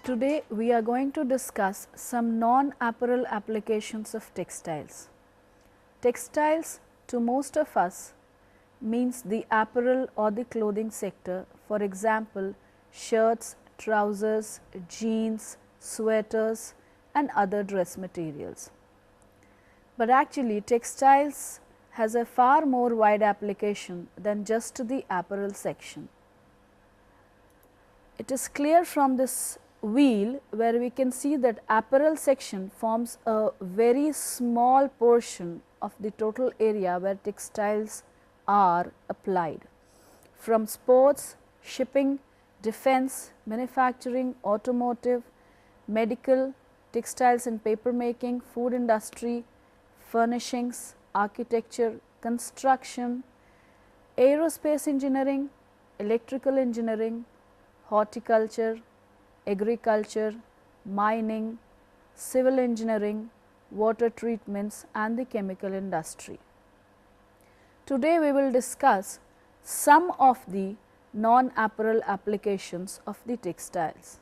Today we are going to discuss some non-apparel applications of textiles. Textiles to most of us means the apparel or the clothing sector, for example, shirts, trousers, jeans, sweaters and other dress materials. But actually textiles has a far more wide application than just the apparel section. It is clear from this wheel where we can see that apparel section forms a very small portion of the total area where textiles are applied. From sports, shipping, defense, manufacturing, automotive, medical, textiles and paper making, food industry, furnishings, architecture, construction, aerospace engineering, electrical engineering, horticulture, agriculture, mining, civil engineering, water treatments and the chemical industry. Today we will discuss some of the non-apparel applications of the textiles.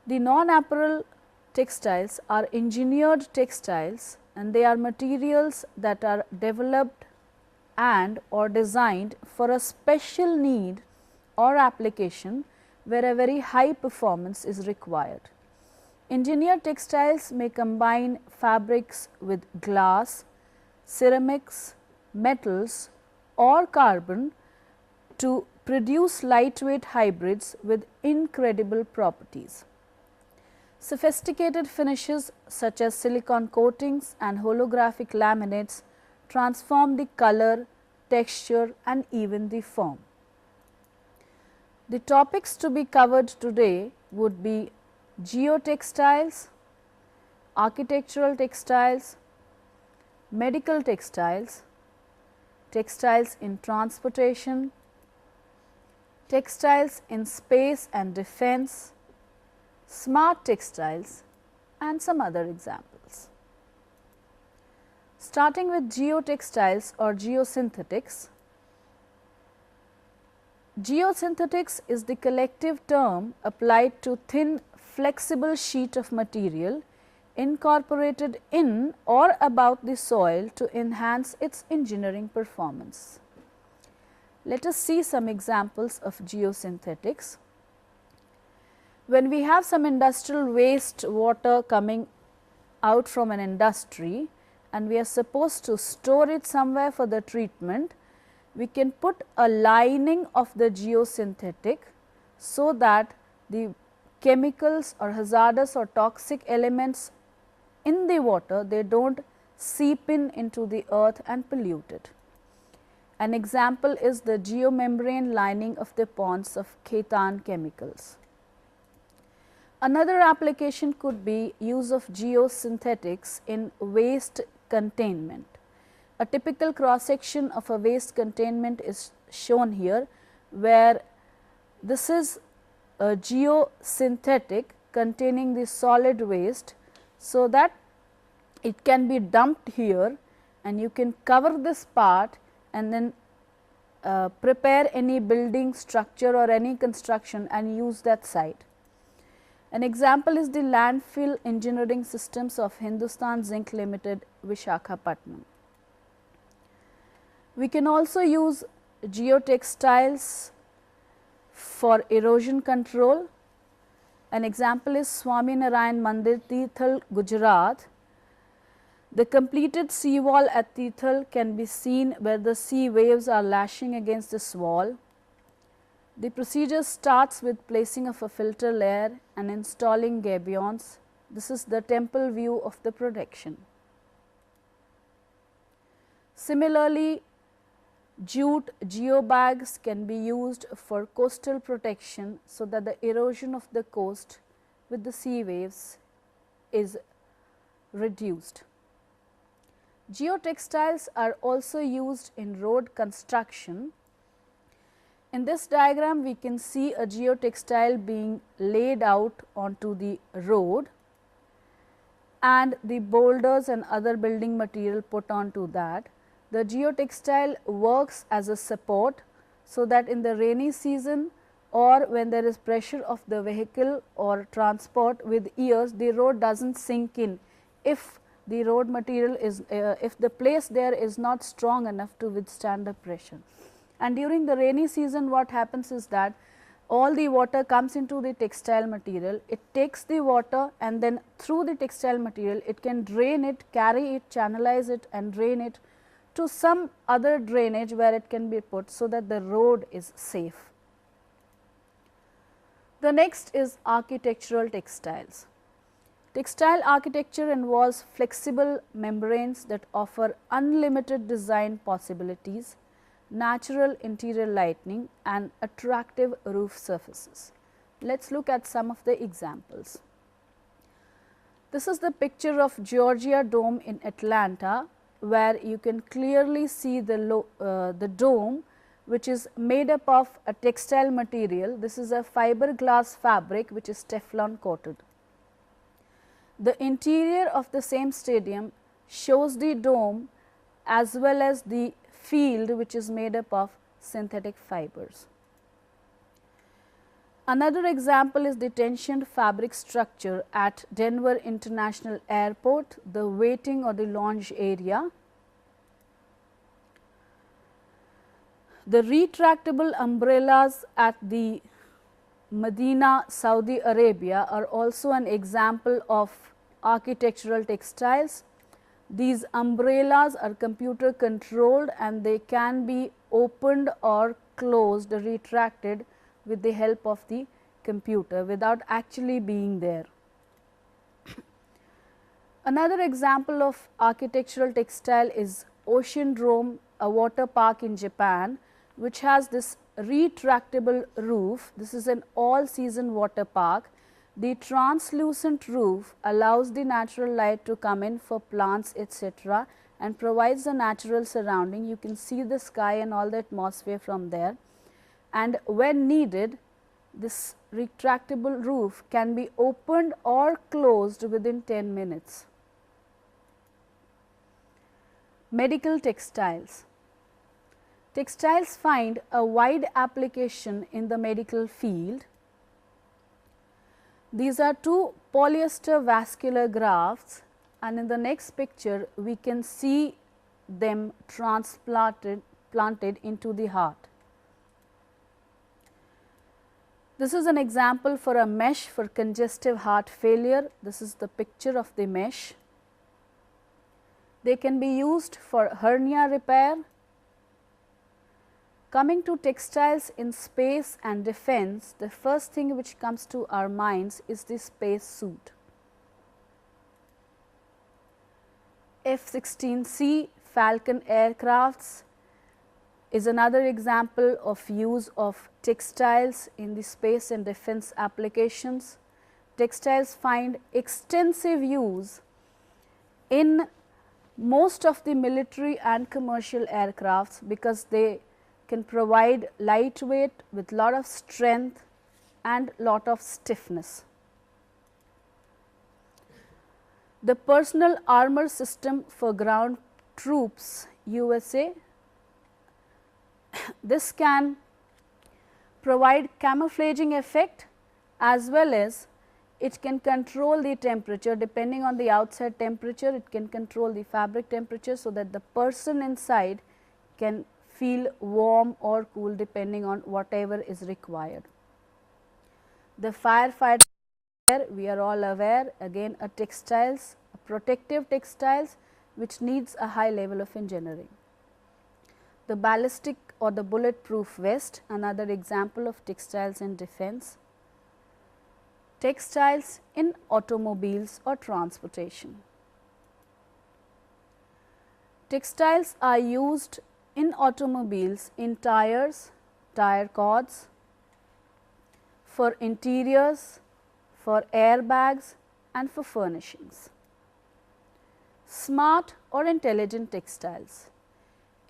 The non-apparel textiles are engineered textiles and they are materials that are developed and or designed for a special need or application where a very high performance is required. Engineered textiles may combine fabrics with glass, ceramics, metals or carbon to produce lightweight hybrids with incredible properties. Sophisticated finishes such as silicon coatings and holographic laminates transform the color, texture and even the form. The topics to be covered today would be geotextiles, architectural textiles, medical textiles, textiles in transportation, textiles in space and defense, smart textiles and some other examples. Starting with geotextiles or geosynthetics. Geosynthetics is the collective term applied to thin flexible sheet of material incorporated in or about the soil to enhance its engineering performance. Let us see some examples of geosynthetics. When we have some industrial waste water coming out from an industry and we are supposed to store it somewhere for the treatment, we can put a lining of the geosynthetic so that the chemicals or hazardous or toxic elements in the water, they do not seep in into the earth and pollute it. An example is the geomembrane lining of the ponds of Khaitan Chemicals. Another application could be use of geosynthetics in waste containment. A typical cross section of a waste containment is shown here, where this is a geosynthetic containing the solid waste, so that it can be dumped here and you can cover this part and then prepare any building structure or any construction and use that site. An example is the landfill engineering systems of Hindustan Zinc Limited, Visakhapatnam. We can also use geotextiles for erosion control. An example is Swami Narayan Mandir, Tirthal, Gujarat. The completed sea wall at Tirthal can be seen where the sea waves are lashing against this wall. The procedure starts with placing of a filter layer and installing gabions. This is the temple view of the protection. Similarly, jute geobags can be used for coastal protection, so that the erosion of the coast with the sea waves is reduced. Geotextiles are also used in road construction. In this diagram, we can see a geotextile being laid out onto the road and the boulders and other building material put onto that. The geotextile works as a support, so that in the rainy season or when there is pressure of the vehicle or transport with years, the road does not sink in if the road material is if the place there is not strong enough to withstand the pressure. And during the rainy season, what happens is that all the water comes into the textile material, it takes the water and then through the textile material it can drain it, carry it, channelize it and drain it to some other drainage where it can be put, so that the road is safe. The next is architectural textiles. Textile architecture involves flexible membranes that offer unlimited design possibilities, natural interior lighting and attractive roof surfaces. Let us look at some of the examples. This is the picture of Georgia Dome in Atlanta, where you can clearly see the dome, which is made up of a textile material. This is a fiberglass fabric which is Teflon coated. The interior of the same stadium shows the dome as well as the field, which is made up of synthetic fibers. Another example is the tensioned fabric structure at Denver International Airport, the waiting or the lounge area. The retractable umbrellas at the Medina, Saudi Arabia are also an example of architectural textiles. These umbrellas are computer controlled and they can be opened or closed, retracted with the help of the computer without actually being there. Another example of architectural textile is Oceanodrome, a water park in Japan, which has this retractable roof. This is an all season water park. The translucent roof allows the natural light to come in for plants, etc., and provides a natural surrounding. You can see the sky and all the atmosphere from there, and when needed, this retractable roof can be opened or closed within 10 minutes. Medical textiles. Textiles find a wide application in the medical field. These are two polyester vascular grafts, and in the next picture we can see them planted into the heart. This is an example for a mesh for congestive heart failure. This is the picture of the mesh. They can be used for hernia repair. Coming to textiles in space and defense, the first thing which comes to our minds is the space suit. F-16C Falcon aircrafts is another example of use of textiles in the space and defense applications. Textiles find extensive use in most of the military and commercial aircrafts because they can provide lightweight with lot of strength and lot of stiffness. The personal armor system for ground troops USA, this can provide camouflaging effect as well as it can control the temperature. Depending on the outside temperature, it can control the fabric temperature so that the person inside can feel warm or cool depending on whatever is required. The firefighter, we are all aware, again a textiles, a protective textiles which needs a high level of engineering. The ballistic or the bulletproof vest, another example of textiles in defense. Textiles in automobiles or transportation. Textiles are used in automobiles in tires, tire cords, for interiors, for airbags and for furnishings. Smart or intelligent textiles.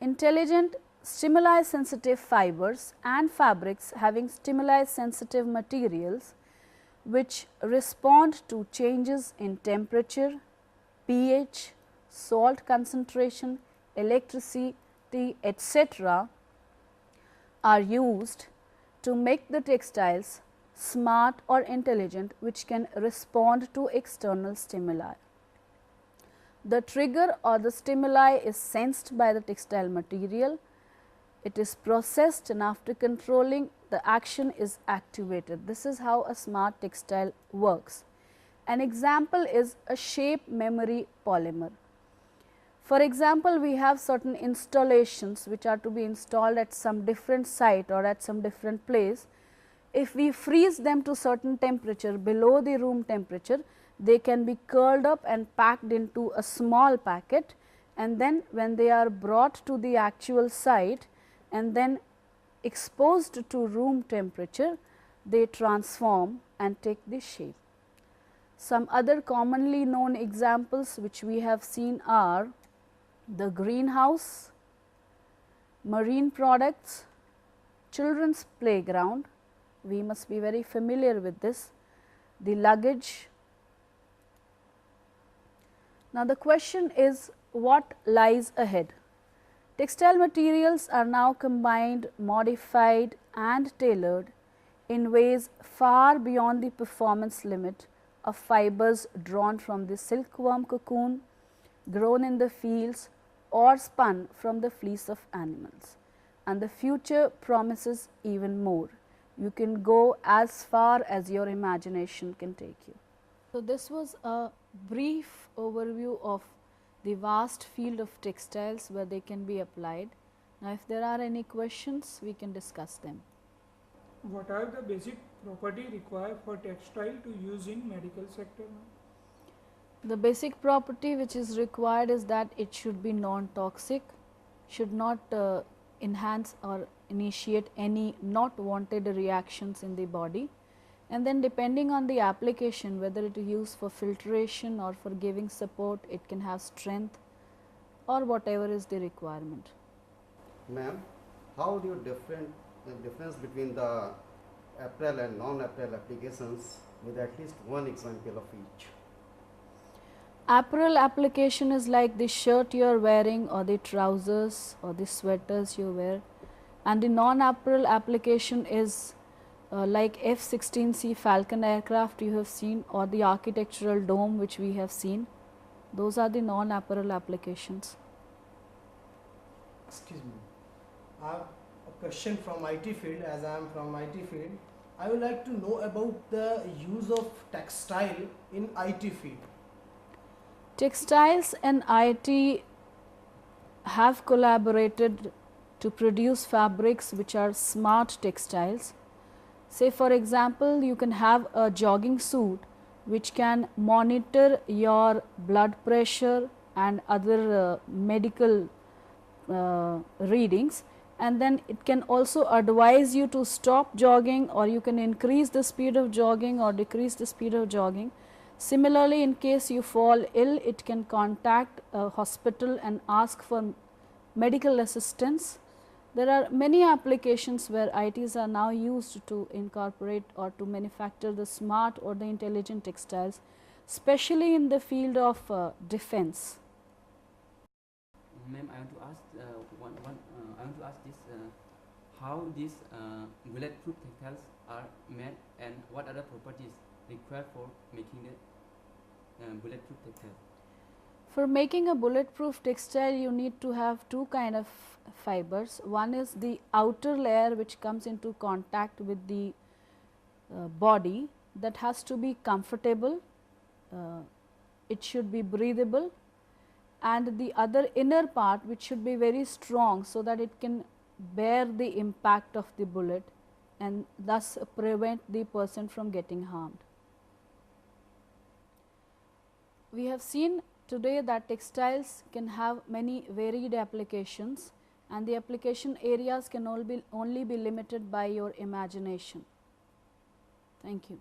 Intelligent stimuli sensitive fibers and fabrics having stimuli sensitive materials which respond to changes in temperature, pH, salt concentration, electricity, etc. are used to make the textiles smart or intelligent, which can respond to external stimuli. The trigger or the stimuli is sensed by the textile material, it is processed, and after controlling the action is activated. This is how a smart textile works. An example is a shape memory polymer. For example, we have certain installations which are to be installed at some different site or at some different place. If we freeze them to certain temperature below the room temperature, they can be curled up and packed into a small packet, and then when they are brought to the actual site and then exposed to room temperature, they transform and take the shape. Some other commonly known examples which we have seen are the greenhouse, marine products, children's playground, we must be very familiar with this, the luggage. Now, the question is what lies ahead? Textile materials are now combined, modified and tailored in ways far beyond the performance limit of fibers drawn from the silkworm cocoon, grown in the fields or spun from the fleece of animals, and the future promises even more. You can go as far as your imagination can take you. So, this was a brief overview of the vast field of textiles where they can be applied. Now, if there are any questions, we can discuss them. What are the basic property required for textile to use in medical sector? The basic property which is required is that it should be non-toxic, should not enhance or initiate any not wanted reactions in the body, and then depending on the application, whether it is used for filtration or for giving support, it can have strength or whatever is the requirement. Ma'am, how do you difference between the apparel and non-apparel applications with at least one example of each? Apparel application is like the shirt you are wearing or the trousers or the sweaters you wear, and the non-apparel application is like F-16C Falcon aircraft you have seen, or the architectural dome which we have seen. Those are the non-apparel applications. Excuse me, I have a question from IT field. As I am from IT field, I would like to know about the use of textile in IT field. Textiles and IT have collaborated to produce fabrics which are smart textiles. Say for example, you can have a jogging suit which can monitor your blood pressure and other medical readings, and then it can also advise you to stop jogging, or you can increase the speed of jogging or decrease the speed of jogging. Similarly, in case you fall ill, it can contact a hospital and ask for medical assistance. There are many applications where ITs are now used to incorporate or to manufacture the smart or the intelligent textiles, especially in the field of defense. Ma'am, I want to ask I want to ask this: how these bulletproof textiles are made, and what other properties required for making the bulletproof textile? For making a bulletproof textile, you need to have two kind of fibers. One is the outer layer which comes into contact with the body, that has to be comfortable, it should be breathable, and the other inner part which should be very strong so that it can bear the impact of the bullet and thus prevent the person from getting harmed. We have seen today that textiles can have many varied applications, and the application areas can only be limited by your imagination. Thank you.